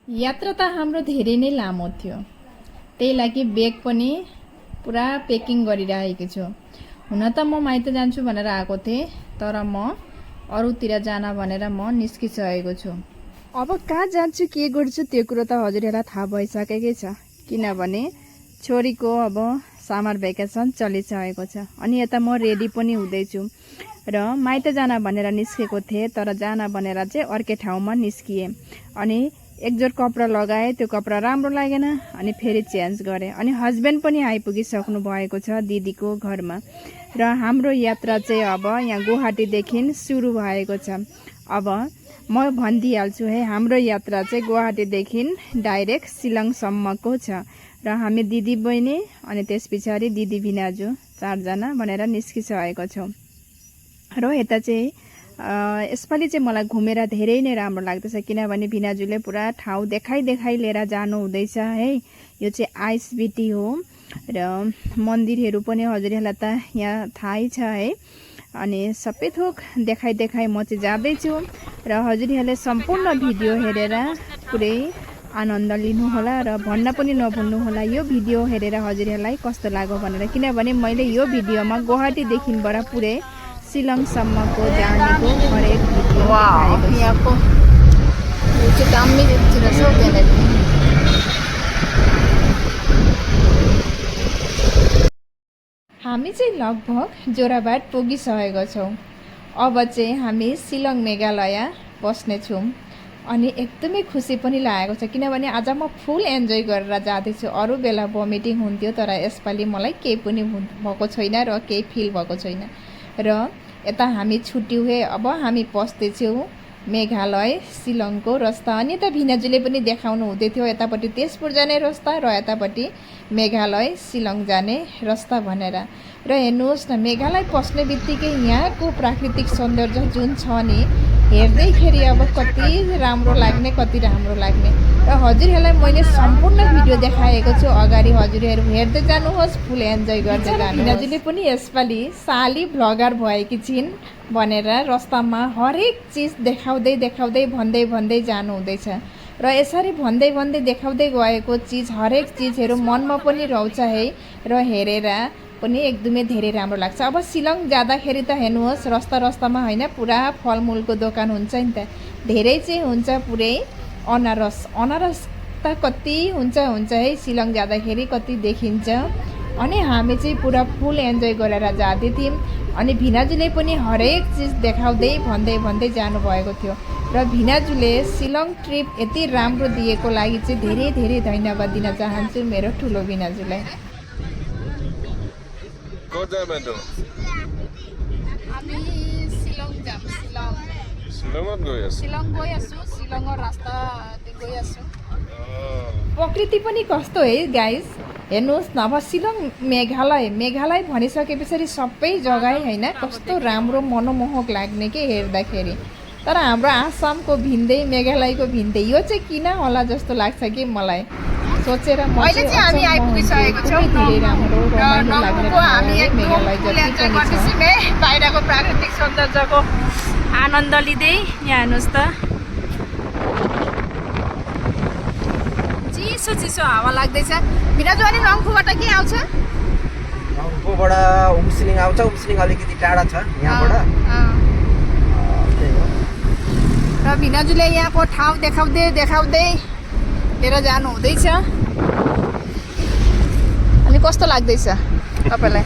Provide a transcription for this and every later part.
यात्रा त हाम्रो धेरै नै लामो थियो। त्यही लागि ब्याग पनि पुरा पेकिङ गरिरहेको छु। हुन त म माइत जान्छु भनेर आएको थिएँ, तर म अरूतिर जान भनेर म निस्किसकेको छु। अब कहाँ जान्छु के गर्छु त्यो कुरो त हजुरहरूलाई थाहा भइसकेकै छ, किनभने छोरीको अब समर भ्याकेसन चलिसकेको छ। अनि यता म रेडी पनि हुँदैछु र माइत जान भनेर निस्केको थिएँ, तर जान भनेर चाहिँ अर्कै ठाउँमा निस्किएँ। अनि एकजोड कपडा लगाएँ, त्यो कपडा राम्रो लागेन, अनि फेरि चेन्ज गरेँ। अनि हस्बेन्ड पनि आइपुगिसक्नु भएको छ दिदीको घरमा र हाम्रो यात्रा चाहिँ अब यहाँ गुवाहाटीदेखि सुरु भएको छ। अब म भनिदिइहाल्छु है, हाम्रो यात्रा चाहिँ गुवाहाटीदेखि डाइरेक्ट शिलङसम्मको छ र हामी दिदी बहिनी अनि त्यस पछाडि दिदी भिनाजु 4 जना भनेर निस्किसकेको छौँ। र यता चाहिँ यसपालि चाहिँ मलाई घुमेर धेरै नै राम्रो लाग्दैछ, किनभने भिनाजुले पुरा ठाउँ देखाइ लिएर जानु हुँदैछ है। यो चाहिँ आइसबिटी हो र मन्दिरहरू पनि हजुरहरूलाई त यहाँ थाहै छ है। अनि सबै थोक देखाइ म चाहिँ जाँदैछु र हजुरहरूले सम्पूर्ण भिडियो हेरेर पुरै आनन्द लिनुहोला र भन्न पनि नभुल्नुहोला यो भिडियो हेरेर हजुरहरूलाई कस्तो लाग्यो भनेर, किनभने मैले यो भिडियोमा गुवाहाटीदेखिबाट पुरै शिलङसम्मको जर्नीको हरेक भिडियो देखाएको छु। हामी चाहिँ लगभग जोराबाट पुगिसकेको छौँ। अब चाहिँ हामी शिलङ मेघालय बस्नेछौँ अनि एकदमै खुसी पनि लागेको छ, किनभने आज म फुल एन्जोय गरेर जाँदैछु। अरू बेला भमिटिङ हुन्थ्यो, तर यसपालि मलाई केही पनि भएको छैन र केही फिल भएको छैन। र यता हामी छुट्यौँ है, अब हामी पस्दैछौँ मेघालय शिलङको रस्ता। अनि यता भिनाजुले पनि देखाउनु हुँदै थियो, यतापट्टि तेजपुर जाने रस्ता र यतापट्टि मेघालय शिलङ जाने रस्ता भनेर। र हेर्नुहोस् न, मेघालय पस्ने बित्तिकै यहाँको प्राकृतिक सौन्दर्य जुन छ नि, हेर्दैखेरि अब कति राम्रो लाग्ने र हजुरहरूलाई मैले सम्पूर्ण भिडियो देखाएको छु अगाडि, हजुरहरू हेर्दै जानुहोस्, फुल एन्जोय गर्दै जानुहोस्। भिनाजुले पनि यसपालि साली भ्लगर भएकी छिन् भनेर रस्तामा हरेक चिज देखाउँदै भन्दै जानु हुँदैछ। र यसरी भन्दै देखाउँदै गएको चिज हरेक चिजहरू मनमा पनि रहन्छ है, र हेरेर पनि एकदमै धेरै राम्रो लाग्छ। अब शिलङ जाँदाखेरि त हेर्नुहोस्, रस्तामा होइन पुरा फलमूलको दोकान हुन्छ नि त, धेरै चाहिँ हुन्छ पुरै अनारस त कति हुन्छ है शिलङ जाँदाखेरि कति देखिन्छ। अनि हामी चाहिँ पुरा फुल एन्जोय गरेर जाँदै थियौँ। अनि भिनाजुले पनि हरेक चिज देखाउँदै भन्दै जानुभएको थियो। र भिनाजुले शिलङ ट्रिप यति राम्रो दिएको लागि चाहिँ धेरै धन्यवाद दिन चाहन्छु मेरो ठुलो भिनाजुलाई। प्रकृति पनि कस्तो है गाइस, हेर्नुहोस् न। अब शिलङ मेघालय भनिसके पछाडि सबै जग्गा होइन कस्तो राम्रो मनमोहक लाग्ने के हेर्दाखेरि। तर हाम्रो आसामको भिन्दै मेघालयको भिन्दै, यो चाहिँ किन होला जस्तो लाग्छ कि मलाई सोचेर म चाहिँ हामी आइपुगिसकेको छौँ धेरै राम्रो रमाइलो लाग्ने मेघालय जति पनि छ। बाहिरको प्राकृतिक सौन्दर्यको आनन्द लिँदै यहाँ हेर्नुहोस् त, चिसो हावा लाग्दैछ। भिनाजु अनि रम्फूबाट के आउँछ? रम्फूबाट उम्सिलिङ आउँछ, उम्सिलिङ अलिकति टाढा छ यहाँबाट। र भिनाजुले यहाँको ठाउँ देखाउँदै लिएर जानु हुँदैछ। अनि कस्तो लाग्दैछ तपाईँलाई?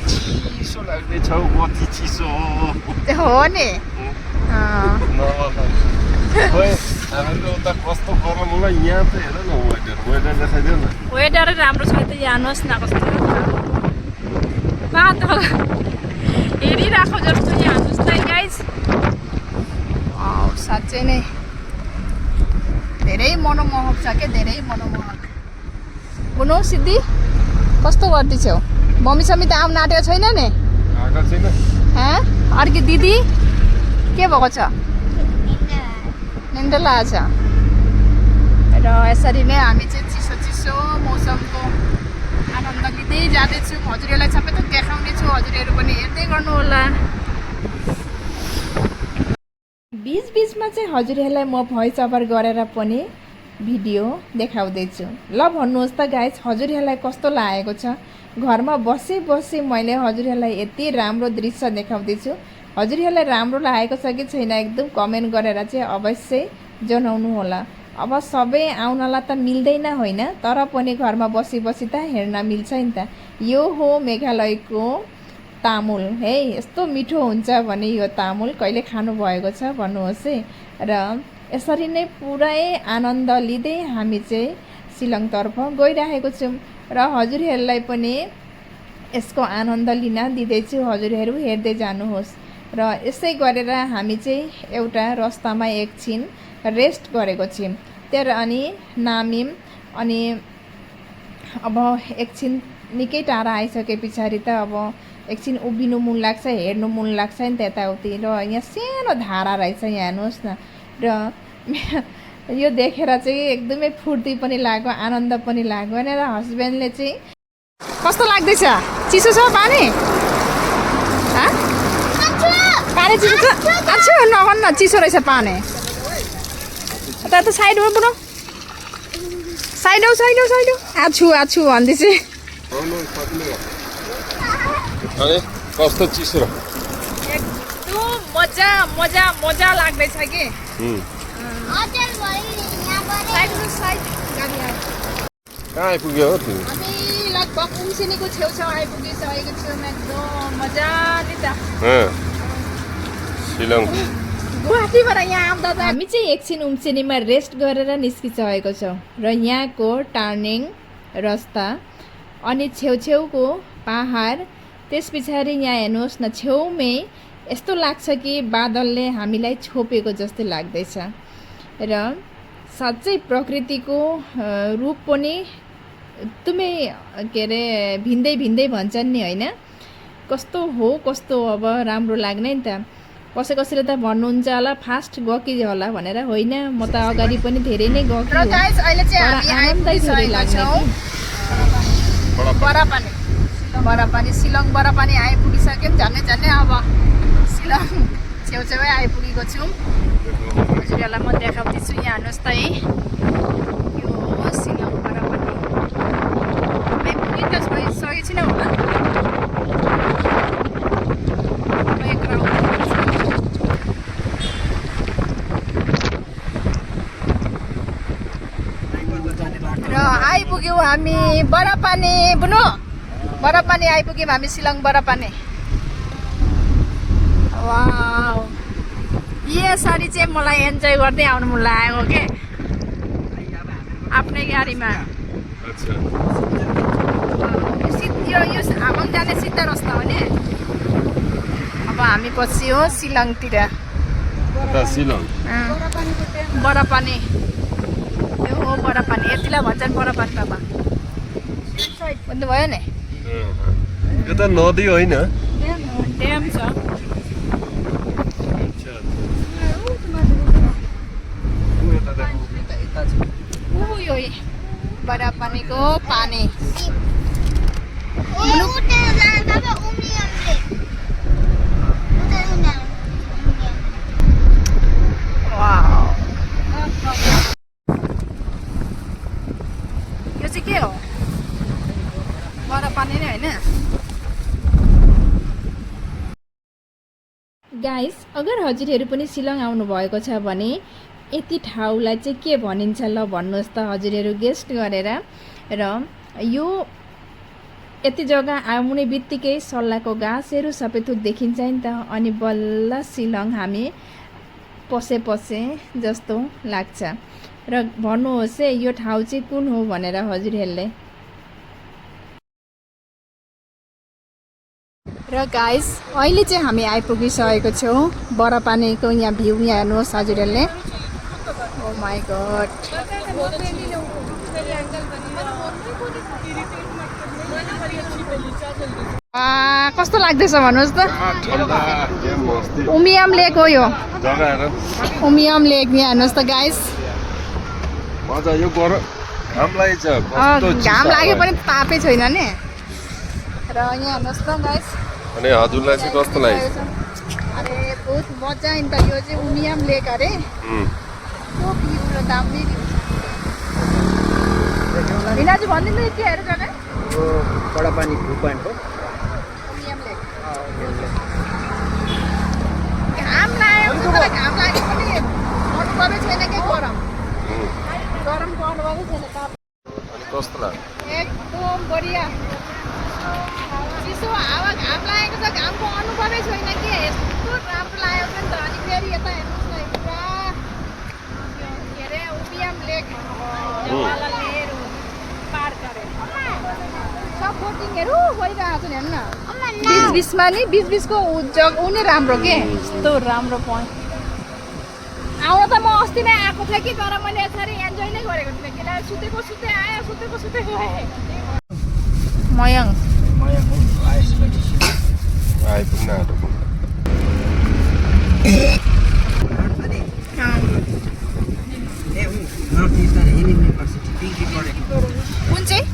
चिसो लाग्दैछ, कति चिसो हो नि। हामीहरू उता कस्तो गरम होला, यहाँ त हेर न वेदर देखाइदियो न। वेदर राम्रो छ त, यहाँ हेर्नुहोस् न कस्तो पातल हेरिरहेको जस्तो यहाँ हेर्नुहोस् न गाइस। साँच्चै नै धेरै मनमोहक छ के, धेरै मनमोहक। बुनु सिद्धि कस्तो गर्दैछौ? मम्मी समी त आउनु आँटेको छैन नि? अर्की दिदी के भएको छ? निन्द्रा लागेको छ। र यसरी नै हामी चाहिँ चिसो मौसमको आनन्द लिँदै जाँदैछौँ। हजुरहरूलाई सबै थोक देखाउने छु, हजुरहरू पनि हेर्दै गर्नुहोला। बिचमा चाहिँ हजुरहरूलाई म भोइस ओभर गरेर पनि भिडियो देखाउँदैछु। ल भन्नुहोस् त गाइस, हजुरहरूलाई कस्तो लागेको छ? घरमा बसी बसी मैले हजुरहरूलाई यति राम्रो दृश्य देखाउँदैछु। हजुरहरूलाई राम्रो लागेको छ कि छैन एकदम कमेन्ट गरेर चाहिँ अवश्य जनाउनु होला। अब सबै आउनलाई त मिल्दैन होइन, तर पनि घरमा बसी बसी त हेर्न मिल्छ नि त। यो हो मेघालयको तामुल है। यस्तो मिठो हुन्छ भने यो तामुल कहिले खानुभएको छ भन्नुहोस् है। र यसरी नै पुरै आनन्द लिँदै हामी चाहिँ सिलङतर्फ गइरहेको छौँ र हजुरहरूलाई पनि यसको आनन्द लिन दिँदैछु। हजुरहरू हेर्दै जानुहोस्। र यसै गरेर हामी चाहिँ एउटा रस्तामा एकछिन रेस्ट गरेको छौँ। त्यहाँ अनि नाम्यौँ। अनि अब एकछिन निकै टाढा आइसके पछाडि त अब एकछिन उभिनु मुन लाग्छ, हेर्नु मुन लाग्छ नि त यताउति। र यहाँ सानो धारा रहेछ, यहाँ हेर्नुहोस् न। र यो देखेर चाहिँ एकदमै फुर्ती पनि लाग्यो, आनन्द पनि लाग्यो। भनेर हस्बेन्डले चाहिँ कस्तो लाग्दैछ? चिसो छ पानी? पानी चिसो छ? अच्छा नभन्न, चिसो रहेछ पानी। यता साइड हो बुढो, साइड हो साइड हो साइड हो। आछु आछु भन्दैछु। कस्तो चिसो र एकदम मजा मजा मजा लाग्दैछ कि। कहाँ आइपुग्यो हो तिमी? हामी लगभग उम्सिनीको छेउछाउ आइपुगिसकेको छौँ। एकदम मजाले त सिलङ गुवाहाटीबाट यहाँ आउँदा त हामी चाहिँ एकछिन उम्सिनीमा रेस्ट गरेर निस्किसकेको छौँ। र यहाँको टर्निङ रस्ता अनि छेउछेउको पहाड, त्यस पछाडि यहाँ हेर्नुहोस् न, छेउमै यस्तो लाग्छ कि बादलले हामीलाई छोपेको जस्तै लाग्दैछ। र साँच्चै प्रकृतिको रूप पनि एकदमै के अरे भिन्दै भिन्दै भन्छन् नि होइन। कस्तो हो कस्तो अब राम्रो लाग्ने नि त। कसैले त भन्नुहुन्छ होला फास्ट गएकी होला भनेर, होइन म त अगाडि पनि धेरै नै गएको। र गाइस अहिले चाहिँ हामी आइपुगिसकेका छौँ बरापानी। बरापानी सिलङ बरापानी आइपुगिसक्यौँ। झन्डै अब सिलङ छेउछेउै आइपुगेको छौँ। हजुरहरूलाई म देखाउँदैछु। यहाँ हेर्नुहोस् त है, यो हो सिलङ बरापानी। आइपुगि त सकेको छैन होला। र आइपुग्यौँ हामी बरापानी। बुनु बरापानी आइपुग्यौँ हामी, सिलङ बरापानी। वाउ, यसरी चाहिँ मलाई इन्जोय गर्दै आउनु मन लागेको के आफ्नै गाडीमा। यो हामङ जाने सिधा रस्ता हो नि। अब हामी पछि हो सिलङतिर। बरापानी यो हो बरापानी। यतिलाई भन्छन् बरापानी बाबा। भन्नुभयो नि, यो त नदी होइन, ड्याम छ। यो बरापानीको पानी। यो चाहिँ के हो? बरापानी नै होइन। गाइस, अगर हजुरहरू पनि सिलङ आउनुभएको छ भने यति ठाउँलाई चाहिँ के भनिन्छ ल भन्नुहोस् त हजुरहरू गेस्ट गरेर। र यो यति जग्गा आउने बित्तिकै सल्लाहको घाँसहरू सबै थोक देखिन्छ नि त। अनि बल्ल सिलङ हामी पसे जस्तो लाग्छ। र भन्नुहोस् है यो ठाउँ चाहिँ कुन हो भनेर हजुरहरूले। र गाइस, अहिले चाहिँ हामी आइपुगिसकेको छौँ बरापानीको। यहाँ भ्यू यहाँ हेर्नुहोस् हजुरहरूले। ओ माई गॉड, कस्तो लाग्दैछ भन्नुहोस् त। उमियाम लेक हो यो, उमियाम लेक। यहाँ हेर्नुहोस् त गाइस, घाम लाग्यो पनि तापै छैन नि। र यहाँ हेर्नुहोस् त गाइस। अनि हजुरलाई चाहिँ कस्तो लाग्यो? अरे बहुत मजा नि त। यो चाहिँ उमियाम लेक अरे। त्यो भ्यू र दामी भ्यू छ। भिनाजु भनिदिनु नि के अरे जग्गा यो बडापानी भ्यू पोइन्ट हो उमियाम लेक घाम लागेको छ तर घाम लागे पनि अनुभवै छैन के गरम गरमको अनुभवै छैन ताप अनि कस्तो लाग्यो एकदम बढिया चिसो हावा घाम लागेको छ घामको अनुभवै छैन के यस्तो राम्रो लागेको छ नि त अनि फेरि यता हेर्नुहोस् न पुरा के अरे उमियाम लेक जवाहरलाल पार गरे सब बोटिङहरू भइरहेको छ नि हेर्नु न बिचबिचमा नि बिचबिचको ऊ नै राम्रो के यस्तो राम्रो पोइन्ट आउन त म अस्ति नै आएको थिएँ कि तर मैले यसरी एन्जोय नै गरेको थिएँ किनभने सुतेको सुते आयो सुतेको सुते गएँ मयङ आइपुग्न आँटेको कुन चाहिँ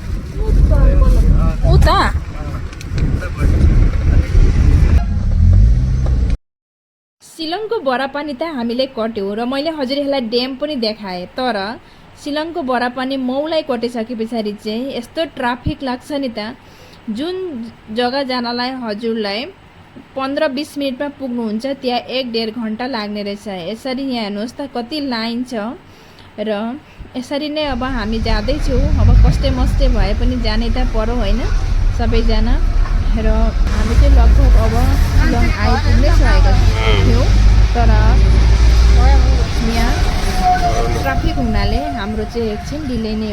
उता शिलङको बरापानी त हामीले कट्यौँ र मैले हजुरहरूलाई ड्याम पनि देखाएँ तर शिलङको बरापानी मौलाई कटिसके पछाडि चाहिँ यस्तो ट्राफिक लाग्छ नि त जुन जग्गा जानलाई हजुरलाई 15-20 मिनटमा पुग्नुहुन्छ त्यहाँ 1-1.5 घन्टा लाग्ने रहेछ यसरी यहाँ हेर्नुहोस् त कति लाइन छ र यसरी नै अब हामी जाँदैछौँ अब कष्टे मस्ते भए पनि जाने त परो होइन सबैजना र हामी चाहिँ लगभग अब शिलङ आइपुग्नै सकेका थियौँ तर यहाँ ट्राफिक हुनाले हाम्रो चाहिँ एकछिन डिले नै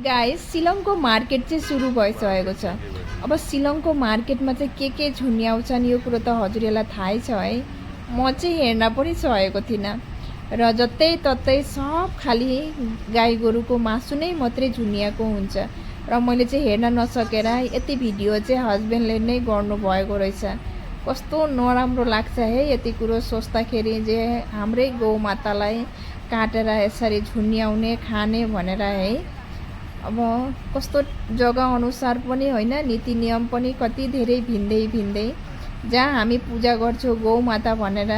गाइस शिलङको मार्केट चाहिँ सुरु भइसकेको छ अब शिलङको मार्केटमा चाहिँ के झुन्याउँछन् यो कुरो त हजुरहरूलाई थाहै छ है म चाहिँ हेर्न पनि सकेको थिइनँ र जतै ततै सब खालि गाई गोरुको मासु नै मात्रै झुन्याएको हुन्छ र मैले चाहिँ हेर्न नसकेर यति भिडियो चाहिँ हस्बेन्डले नै गर्नुभएको रहेछ कस्तो नराम्रो लाग्छ है यति कुरो सोच्दाखेरि जे हाम्रै गौमातालाई काटेर यसरी झुन्याउने खाने भनेर है अब कस्तो जग्गा अनुसार पनि होइन नीति नियम पनि कति धेरै भिन्दै जहाँ हामी पूजा गर्छौँ गौमाता भनेर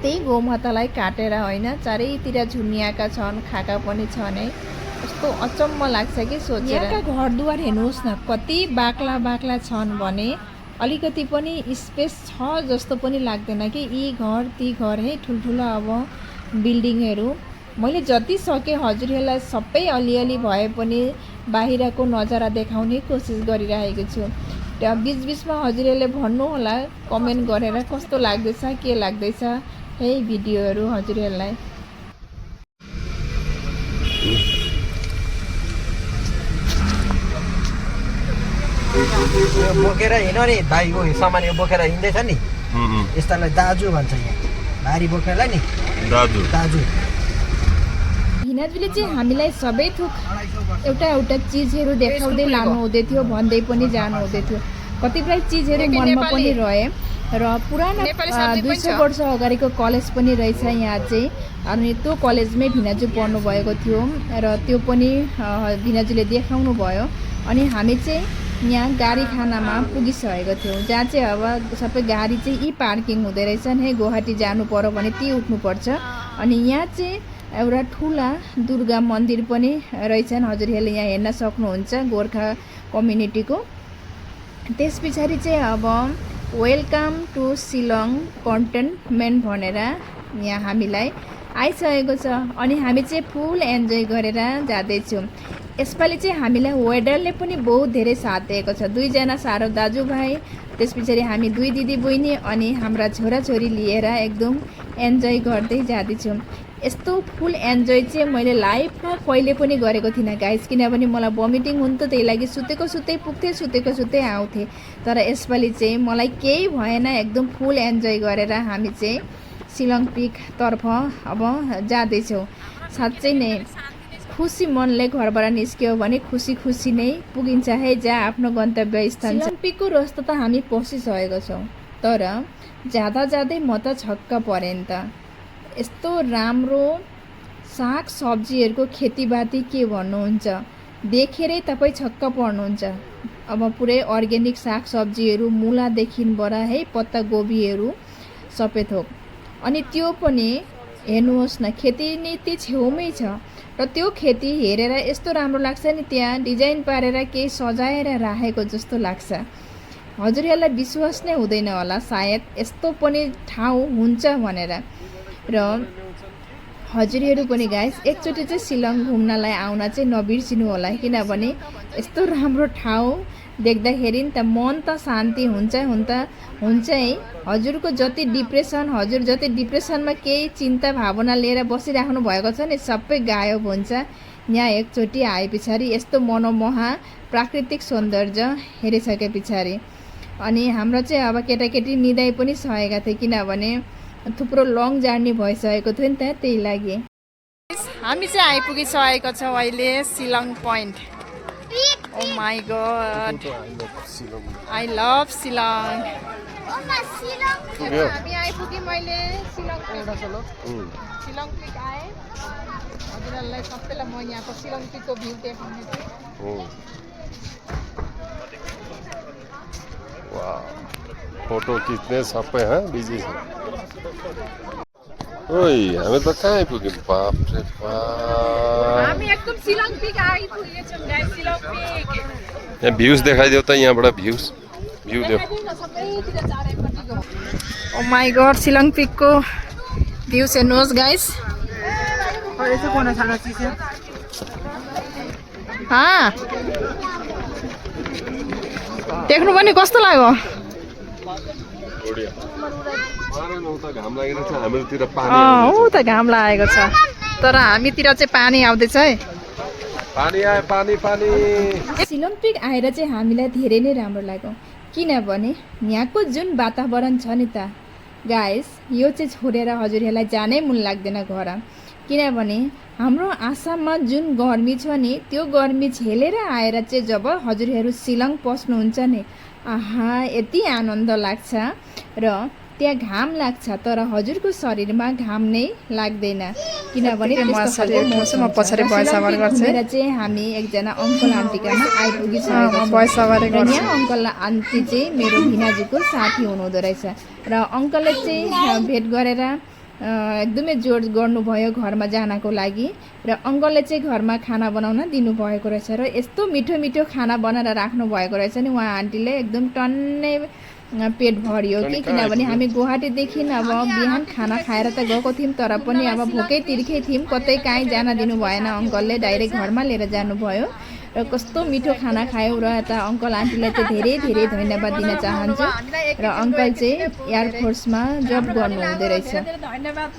त्यही गौमातालाई काटेर होइन चारैतिर झुन्याएका छन् खाएका पनि छन् है कस्तो अचम्म लाग्छ कि सोचेर यहाँका घरदुवार हेर्नुहोस् न कति बाक्ला छन् भने अलिकति पनि स्पेस छ जस्तो पनि लाग्दैन कि यी घर ती घर है ठुल्ठुलो अब बिल्डिङहरू मैले जति सके हजुरहरूलाई सबै अलिअलि भए पनि बाहिरको नजारा देखाउने कोसिस गरिरहेको छु र बिचबिचमा हजुरहरूले भन्नुहोला कमेन्ट गरेर कस्तो लाग्दैछ के लाग्दैछ है भिडियोहरू हजुरहरूलाई बोकेर हिँड नि भाइ हो सामान यो बोकेर हिँड्दैछ नि यस्तालाई दाजु भन्छ यहाँ भारी बोक्नेलाई नि दाजु हिनाजुले चाहिँ हामीलाई सबै थोक एउटा चिजहरू देखाउँदै लानु हुँदै थियो भन्दै पनि जानु हुँदै थियो कतिपय चिजहरू मनमा पनि रहे र पुरानो 200 वर्ष अगाडिको कलेज पनि रहेछ यहाँ चाहिँ अनि त्यो कलेजमै भिनाजु पढ्नु भएको थियो र त्यो पनि भिनाजुले देखाउनु भयो अनि हामी चाहिँ यहाँ गाडी खानामा पुगिसकेको थियौँ जहाँ चाहिँ अब सबै गाडी चाहिँ यी पार्किङ हुँदो रहेछन् है गुवाहाटी जानु पर्यो भने ती उठ्नुपर्छ अनि यहाँ चाहिँ एउटा ठुला दुर्गा मन्दिर पनि रहेछन् हजुरहरूले यहाँ हेर्न सक्नुहुन्छ गोर्खा कम्युनिटीको त्यस पछाडि चाहिँ अब वेलकम टु शिलङ कन्टेनमेन्ट भनेर यहाँ हामीलाई आइसकेको छ अनि हामी चाहिँ फुल एन्जोय गरेर जाँदैछौँ यसपालि चाहिँ हामीलाई वेदरले पनि बहुत धेरै साथ दिएको छ दुईजना सारो दाजुभाइ त्यस पछाडि हामी दुई दिदी बहिनी अनि हाम्रा छोराछोरी लिएर एकदम एन्जोय गर्दै जाँदैछौँ यस्तो फुल एन्जोय चाहिँ मैले लाइफमा कहिले पनि गरेको थिइनँ गाइस किनभने मलाई भमिटिङ हुन्थ्यो त्यही लागि सुतेको सुत्दै आउँथेँ तर यसपालि चाहिँ मलाई केही भएन एकदम फुल एन्जोय गरेर हामी चाहिँ शिलङ पिकतर्फ अब जाँदैछौँ साँच्चै नै खुसी मनले घरबाट निस्क्यो भने खुसी नै पुगिन्छ है जहाँ आफ्नो गन्तव्य स्थान छ शिलङ पिकको रस्ता त हामी पसिसकेको छौँ तर जाँदै म त छक्क परेँ नि त यस्तो राम्रो साग सब्जीहरूको खेतीपाती के भन्नुहुन्छ देखेरै तपाईँ छक्क पर्नुहुन्छ अब पुरै अर्ग्यानिक सागसब्जीहरू मुलादेखिबाट है पत्ता गोबीहरू सबै थोक। अनि त्यो पनि हेर्नुहोस् न, खेती नीति छेउमै छ र त्यो खेती हेरेर यस्तो राम्रो लाग्छ नि, त्यहाँ डिजाइन पारेर केही सजाएर राखेको जस्तो लाग्छ। हजुरहरूलाई विश्वास नै हुँदैन होला सायद यस्तो पनि ठाउँ हुन्छ भनेर। र हजुरहरू पनि गाइस एकचोटि चाहिँ शिलङ घुम्नलाई आउन चाहिँ नबिर्सिनु होला, किनभने यस्तो राम्रो ठाउँ देख्दाखेरि नि त मन त शान्ति हुन्छ है। हजुरको जति डिप्रेसन, हजुर जति डिप्रेसनमा केही चिन्ता भावना लिएर बसिराख्नु भएको छ नि, सबै गायब हुन्छ यहाँ एकचोटि आए पछाडि यस्तो मनोमोहा प्राकृतिक सौन्दर्य हेरिसके पछाडि। अनि हाम्रो चाहिँ अब केटाकेटी निदाइ पनि सकेका थिए, किनभने थुप्रो लङ जर्नी भइसकेको थियो नि त, त्यही लागि। हामी चाहिँ आइपुगिसकेको छौँ अहिले Shillong point. Oh my god, I love Shillong. हामी आइपुग्यौँ, मैले शिलङ पिक आएँ। हजुरहरूलाई सबैलाई म यहाँको शिलङ पिकको भ्यू देखाउने छु। फोटो खिच्ने सबै बिजी छ। ओइ हामी त कहाँ आइपुग्यौँ? बाप रे बाप, हामी एकदम Shillong pick आइपुगेछौँ guys. Shillong pick यहाँ भ्यूज देखाइदेऊ त, यहाँबाट भ्यू देखो। ओ माई गॉड, शिलङ पिकको भ्यूज हेर्नुहोस् गाइस। देख्नु पनि कस्तो लाग्यो? ऊ त घाम लागेको छ, तर हामीतिर चाहिँ पानी आउँदैछ है। शिलङ पिक आएर चाहिँ हामीलाई धेरै नै राम्रो लाग्यो, किनभने यहाँको जुन वातावरण छ नि त गाइस, यो चाहिँ छोडेर हजुरहरूलाई जानै मन लाग्दैन घर। किनभने हाम्रो आसाममा जुन गर्मी छ नि, त्यो गर्मी झेलेर आएर चाहिँ जब हजुरहरू शिलङ पस्नुहुन्छ नि, आहा यति आनन्द लाग्छ। र त्यहाँ घाम लाग्छ तर हजुरको शरीरमा घाम नै लाग्दैन, किनभने चाहिँ हामी एकजना अङ्कल आन्टीकोमा आइपुगिसकेको छौँ। यहाँ अङ्कल आन्टी चाहिँ मेरो भिनाजुको साथी हुनुहुँदो रहेछ र अङ्कलले चाहिँ भेट गरेर एकदमै जोड गर्नुभयो घरमा जानको लागि। र अङ्कलले चाहिँ घरमा खाना बनाउन दिनुभएको रहेछ र यस्तो मिठो मिठो खाना बनाएर राख्नु भएको रहेछ नि उहाँ आन्टीले, एकदम टन्नै पेट भरियो कि। किनभने हामी गुवाहाटीदेखि अब बिहान खाना खाएर त गएको थियौँ, तर पनि अब भोकै तिर्खै थियौँ, कतै काहीँ जान दिनु भएन अङ्कलले, डाइरेक्ट घरमा लिएर जानुभयो। र कस्तो मिठो खाना खायौँ र यता अङ्कल आन्टीलाई चाहिँ धेरै धेरै धन्यवाद दिन चाहन्छु। र अङ्कल चाहिँ एयरफोर्समा जब गर्नुहुँदो रहेछ,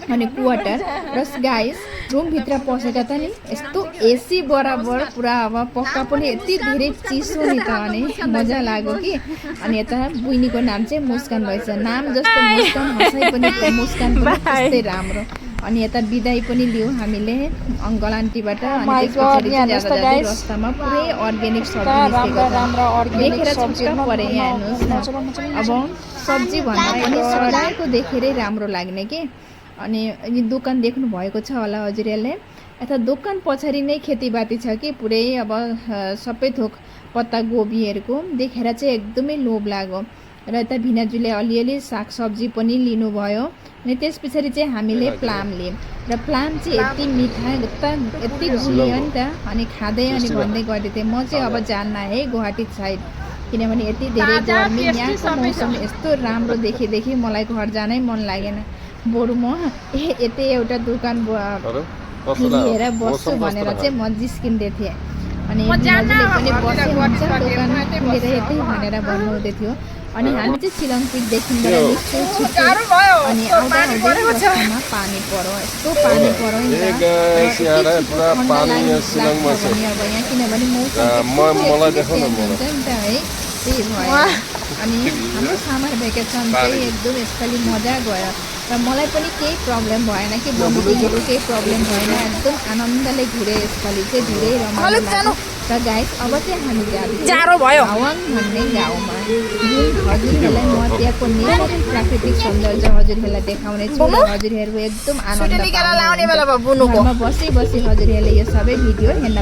अनि क्वार्टर र गाइस रुमभित्र पसेका त नि यस्तो एसी बराबर पुरा अब पक्का पनि यति धेरै चिसो नि त, अनि मजा लाग्यो कि। अनि यता बुइनीको नाम चाहिँ मुस्कान रहेछ, नाम जस्तो मुस्कान, हँसाइ पनि मुस्कान पनि त्यस्तै राम्रो। अनि यता बिदाई पनि लियौँ हामीले अङ्कल आन्टीबाट। रस्तामा पुरै अर्ग्यानिक सब्जी देखेर छक्क परेँ। यहाँ हेर्नुहोस् न, अब सब्जी भन्दा पनि सजाएको देखेरै राम्रो लाग्ने के। अनि दोकान देख्नु भएको छ होला हजुरहरूले, यता दोकान पछाडि नै खेतीपाती छ कि पुरै। अब सबै थोक पत्ता गोबीहरूको देखेर चाहिँ एकदमै लोभ लाग्यो। र यता भिनाजुले अलिअलि सागसब्जी पनि लिनुभयो। अनि त्यस पछाडि चाहिँ हामीले प्लाम लियौँ, र प्लाम चाहिँ यति मिठा यति गुलियो नि त, अनि खाँदै अनि भन्दै गर्दै थिएँ म चाहिँ अब जान्न है गुवाहाटी साइड, किनभने यति धेरै गर्मी, यहाँको मौसम यस्तो राम्रो देखि मलाई घर जानै मन लागेन। बरु म यतै एउटा दोकान लिएर बस्छु भनेर चाहिँ म जिस्किँदै थिएँ। अनि भिनाजुले पनि बसे हुन्छ दोकान लिएर यतै भनेर भन्नुहुँदै थियो। अनि हामी चाहिँ शिलङ पिकदेखिबाट निस्क्यौँ छुट्टै, अनि आउँदा रस्तामा पानी पर्यो, यस्तो पानी पर्यो नि त। अब यहाँ किनभने मौसम हुन्छ नि त है, त्यही भयो। अनि हाम्रो समर भेकेसन चाहिँ एकदम यसपालि मजा गयो, र मलाई पनि केही प्रब्लम भएन कि बमिटिङहरू केही प्रब्लम भएन, एकदम आनन्दले घुरे यसपालि चाहिँ, धेरै रमाइलो। र गाइस अब चाहिँ हामी हावाङ भन्ने गाउँमा, जुन हजुरहरूलाई म त्यहाँको नेचरल प्राकृतिक सौन्दर्य हजुरहरूलाई देखाउने छु। हजुरहरू एकदम आनन्द घरमा बसी हजुरहरूले यो सबै भिडियो हेर्न